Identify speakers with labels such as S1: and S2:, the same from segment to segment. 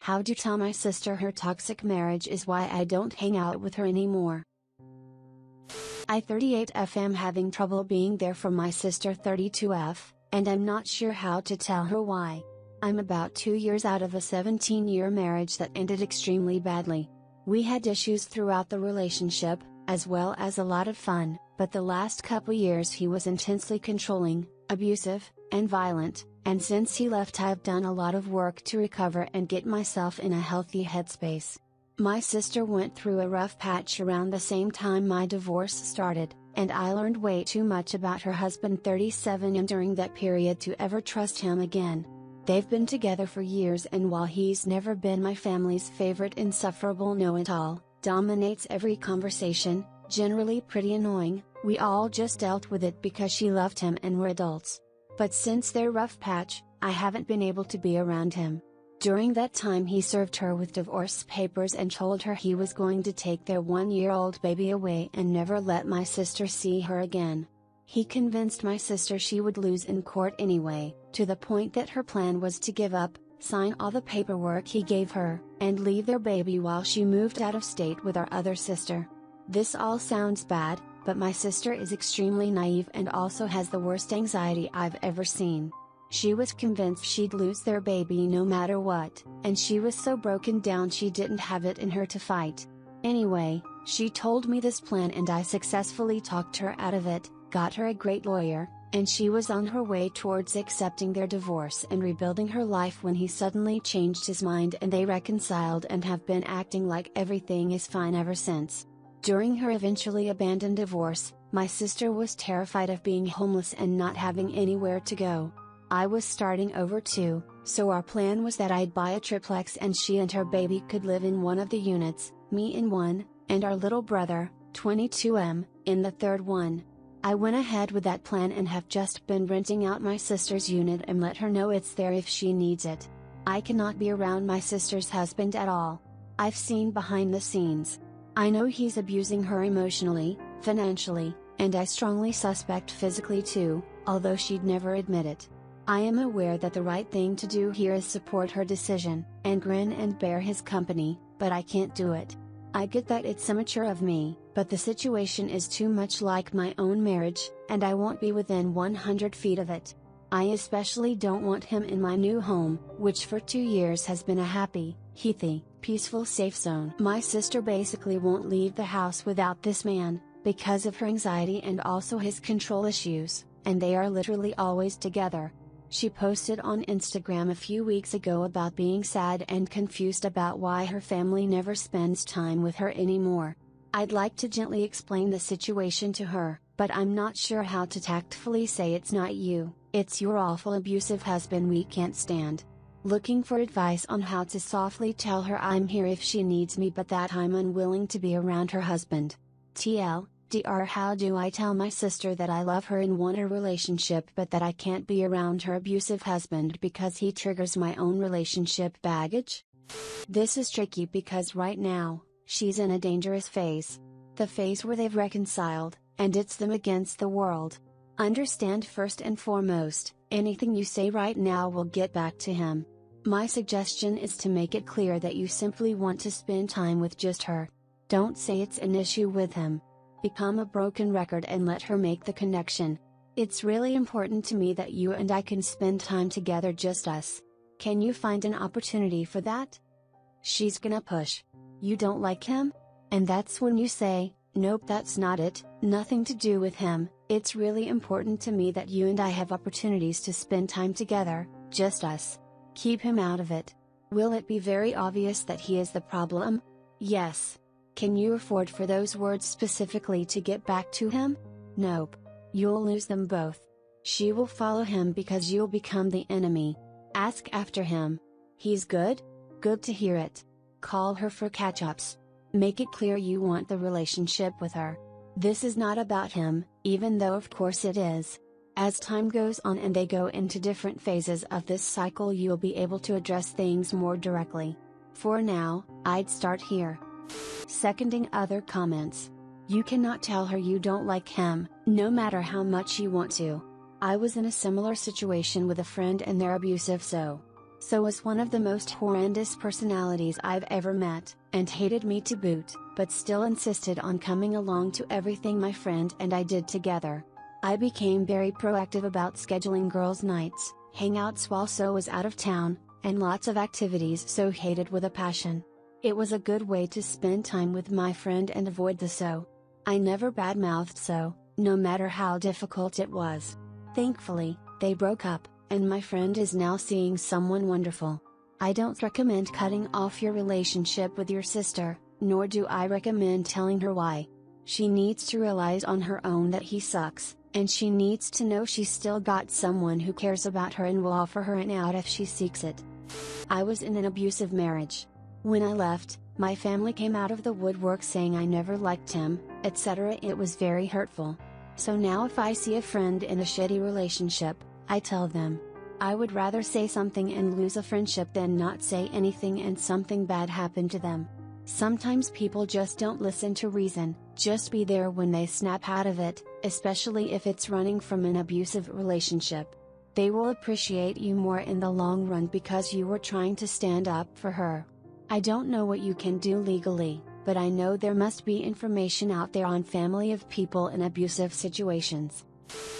S1: How'd you tell my sister her toxic marriage is why I don't hang out with her anymore? I 38F am having trouble being there for my sister 32F, and I'm not sure how to tell her why. I'm about 2 years out of a 17-year marriage that ended extremely badly. We had issues throughout the relationship, as well as a lot of fun, but the last couple years he was intensely controlling, abusive, and violent, and since he left I've done a lot of work to recover and get myself in a healthy headspace. My sister went through a rough patch around the same time my divorce started, and I learned way too much about her husband 37 and during that period to ever trust him again. They've been together for years, and while he's never been my family's favorite insufferable know-it-all, dominates every conversation, generally pretty annoying, we all just dealt with it because she loved him and we're adults. But since their rough patch, I haven't been able to be around him. During that time he served her with divorce papers and told her he was going to take their 1-year-old baby away and never let my sister see her again. He convinced my sister she would lose in court anyway, to the point that her plan was to give up, sign all the paperwork he gave her, and leave their baby while she moved out of state with our other sister. This all sounds bad, but my sister is extremely naive and also has the worst anxiety I've ever seen. She was convinced she'd lose their baby no matter what, and she was so broken down she didn't have it in her to fight. Anyway, she told me this plan and I successfully talked her out of it, got her a great lawyer, and she was on her way towards accepting their divorce and rebuilding her life when he suddenly changed his mind and they reconciled and have been acting like everything is fine ever since. During her eventually abandoned divorce, my sister was terrified of being homeless and not having anywhere to go. I was starting over too, so our plan was that I'd buy a triplex and she and her baby could live in one of the units, me in one, and our little brother, 22M, in the third one. I went ahead with that plan and have just been renting out my sister's unit and let her know it's there if she needs it. I cannot be around my sister's husband at all. I've seen behind the scenes. I know he's abusing her emotionally, financially, and I strongly suspect physically too, although she'd never admit it. I am aware that the right thing to do here is support her decision, and grin and bear his company, but I can't do it. I get that it's immature of me, but the situation is too much like my own marriage, and I won't be within 100 feet of it. I especially don't want him in my new home, which for 2 years has been a happy, healthy, peaceful safe zone. My sister basically won't leave the house without this man, because of her anxiety and also his control issues, and they are literally always together. She posted on Instagram a few weeks ago about being sad and confused about why her family never spends time with her anymore. I'd like to gently explain the situation to her, but I'm not sure how to tactfully say it's not you, it's your awful abusive husband we can't stand. Looking for advice on how to softly tell her I'm here if she needs me but that I'm unwilling to be around her husband. TLDR, how do I tell my sister that I love her and want a relationship but that I can't be around her abusive husband because he triggers my own relationship baggage? This is tricky because right now, she's in a dangerous phase. The phase where they've reconciled, and it's them against the world. Understand first and foremost, anything you say right now will get back to him. My suggestion is to make it clear that you simply want to spend time with just her. Don't say it's an issue with him. Become a broken record and let her make the connection. It's really important to me that you and I can spend time together, just us. Can you find an opportunity for that? She's gonna push. You don't like him? And that's when you say, nope, that's not it, nothing to do with him. It's really important to me that you and I have opportunities to spend time together, just us. Keep him out of it. Will it be very obvious that he is the problem? Yes. Can you afford for those words specifically to get back to him? Nope. You'll lose them both. She will follow him because you'll become the enemy. Ask after him. He's good? Good to hear it. Call her for catch-ups. Make it clear you want the relationship with her. This is not about him, even though of course it is. As time goes on and they go into different phases of this cycle, you'll be able to address things more directly. For now, I'd start here. Seconding other comments. You cannot tell her you don't like him, no matter how much you want to. I was in a similar situation with a friend and they're abusive, so So was one of the most horrendous personalities I've ever met, and hated me to boot, but still insisted on coming along to everything my friend and I did together. I became very proactive about scheduling girls' nights, hangouts while So was out of town, and lots of activities So hated with a passion. It was a good way to spend time with my friend and avoid the So. I never badmouthed So, no matter how difficult it was. Thankfully, they broke up, and my friend is now seeing someone wonderful. I don't recommend cutting off your relationship with your sister, nor do I recommend telling her why. She needs to realize on her own that he sucks, and she needs to know she's still got someone who cares about her and will offer her an out if she seeks it. I was in an abusive marriage. When I left, my family came out of the woodwork saying I never liked him, etc. It was very hurtful. So now if I see a friend in a shitty relationship, I tell them. I would rather say something and lose a friendship than not say anything and something bad happen to them. Sometimes people just don't listen to reason, just be there when they snap out of it, especially if it's running from an abusive relationship. They will appreciate you more in the long run because you were trying to stand up for her. I don't know what you can do legally, but I know there must be information out there on family of people in abusive situations.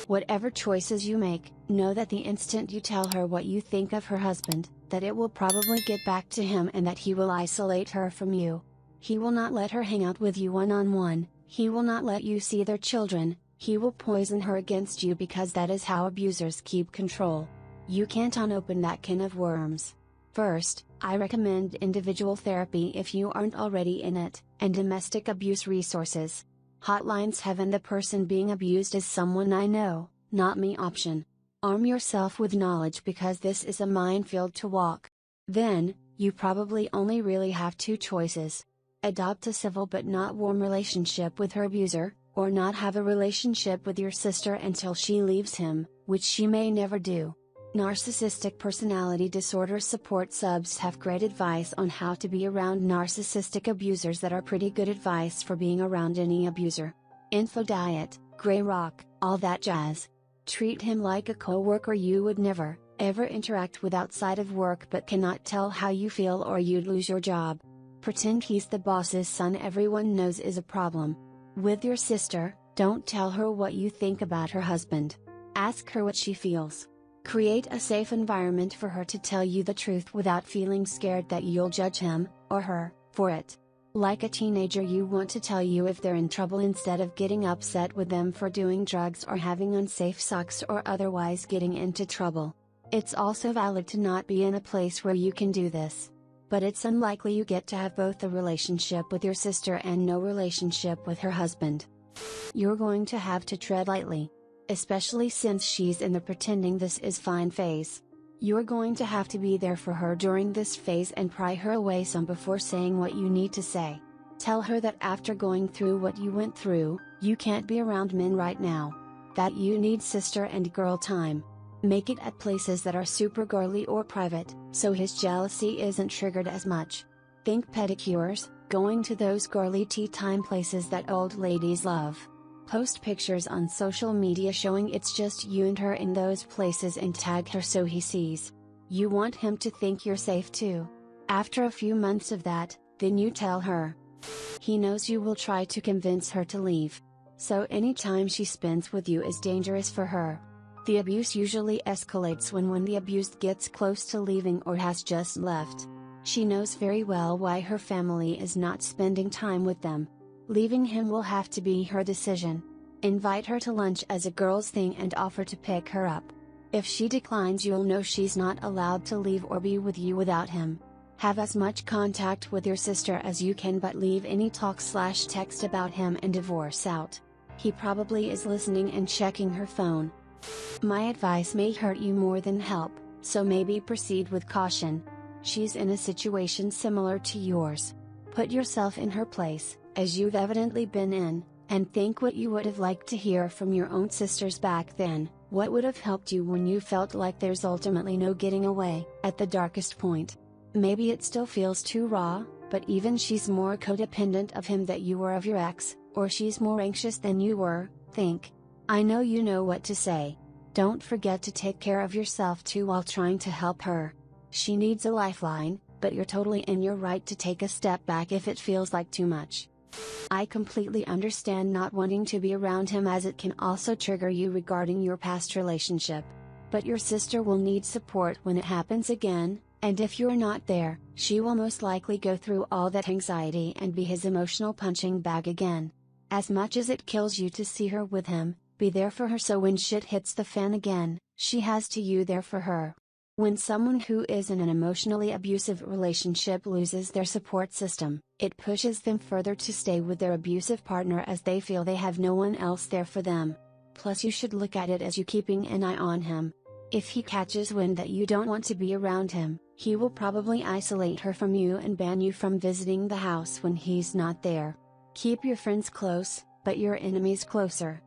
S1: Whatever choices you make, know that the instant you tell her what you think of her husband, that it will probably get back to him and that he will isolate her from you. He will not let her hang out with you one-on-one, he will not let you see their children, he will poison her against you because that is how abusers keep control. You can't unopen that can of worms. First, I recommend individual therapy if you aren't already in it, and domestic abuse resources. Hotlines have and the person being abused is someone I know, not me option. Arm yourself with knowledge because this is a minefield to walk. Then, you probably only really have two choices. Adopt a civil but not warm relationship with her abuser, or not have a relationship with your sister until she leaves him, which she may never do. Narcissistic personality disorder support subs have great advice on how to be around narcissistic abusers that are pretty good advice for being around any abuser. Info diet, gray rock, all that jazz. Treat him like a co-worker you would never, ever interact with outside of work but cannot tell how you feel or you'd lose your job. Pretend he's the boss's son everyone knows is a problem. With your sister, don't tell her what you think about her husband. Ask her what she feels. Create a safe environment for her to tell you the truth without feeling scared that you'll judge him, or her, for it. Like a teenager you want to tell you if they're in trouble instead of getting upset with them for doing drugs or having unsafe socks or otherwise getting into trouble. It's also valid to not be in a place where you can do this. But it's unlikely you get to have both a relationship with your sister and no relationship with her husband. You're going to have to tread lightly. Especially since she's in the pretending this is fine phase. You're going to have to be there for her during this phase and pry her away some before saying what you need to say. Tell her that after going through what you went through, you can't be around men right now. That you need sister and girl time. Make it at places that are super girly or private, so his jealousy isn't triggered as much. Think pedicures, going to those girly tea time places that old ladies love. Post pictures on social media showing it's just you and her in those places and tag her so he sees. You want him to think you're safe too. After a few months of that, then you tell her. He knows you will try to convince her to leave. So any time she spends with you is dangerous for her. The abuse usually escalates when the abused gets close to leaving or has just left. She knows very well why her family is not spending time with them. Leaving him will have to be her decision. Invite her to lunch as a girl's thing and offer to pick her up. If she declines you'll know she's not allowed to leave or be with you without him. Have as much contact with your sister as you can but leave any talk/text about him and divorce out. He probably is listening and checking her phone. My advice may hurt you more than help, so maybe proceed with caution. She's in a situation similar to yours. Put yourself in her place, as you've evidently been in, and think what you would have liked to hear from your own sisters back then, what would have helped you when you felt like there's ultimately no getting away, at the darkest point. Maybe it still feels too raw, but even she's more codependent of him than you were of your ex, or she's more anxious than you were, think. I know you know what to say. Don't forget to take care of yourself too while trying to help her. She needs a lifeline, but you're totally in your right to take a step back if it feels like too much. I completely understand not wanting to be around him, as it can also trigger you regarding your past relationship. But your sister will need support when it happens again, and if you're not there, she will most likely go through all that anxiety and be his emotional punching bag again. As much as it kills you to see her with him, be there for her so when shit hits the fan again, she has you there for her. When someone who is in an emotionally abusive relationship loses their support system, it pushes them further to stay with their abusive partner as they feel they have no one else there for them. Plus, you should look at it as you keeping an eye on him. If he catches wind that you don't want to be around him, he will probably isolate her from you and ban you from visiting the house when he's not there. Keep your friends close, but your enemies closer.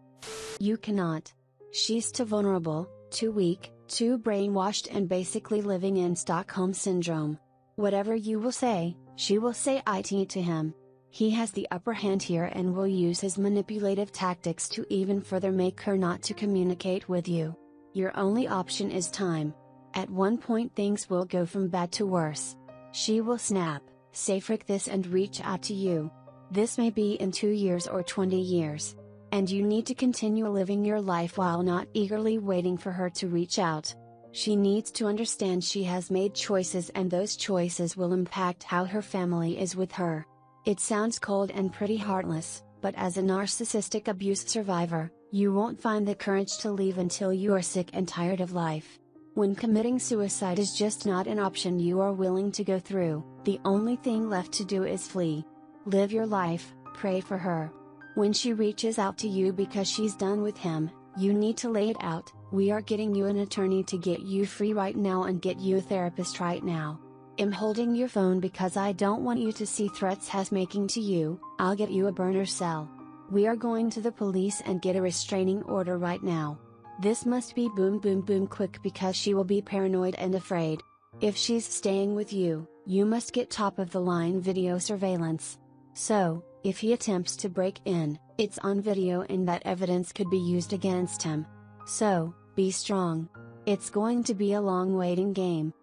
S1: You cannot. She's too vulnerable, too weak, too brainwashed, and basically living in Stockholm Syndrome. Whatever you will say, she will say it to him. He has the upper hand here and will use his manipulative tactics to even further make her not to communicate with you. Your only option is time. At one point things will go from bad to worse. She will snap, say frick this, and reach out to you. This may be in 2 years or 20 years. And you need to continue living your life while not eagerly waiting for her to reach out. She needs to understand she has made choices, and those choices will impact how her family is with her. It sounds cold and pretty heartless, but as a narcissistic abuse survivor, you won't find the courage to leave until you are sick and tired of life. When committing suicide is just not an option you are willing to go through, the only thing left to do is flee. Live your life, pray for her. When she reaches out to you because she's done with him, you need to lay it out. We are getting you an attorney to get you free right now and get you a therapist right now. I'm holding your phone because I don't want you to see threats has making to you. I'll get you a burner cell. We are going to the police and get a restraining order right now. This must be boom boom boom quick because she will be paranoid and afraid. If she's staying with you, you must get top of the line video surveillance. So, if he attempts to break in, it's on video and that evidence could be used against him. So, be strong. It's going to be a long waiting game,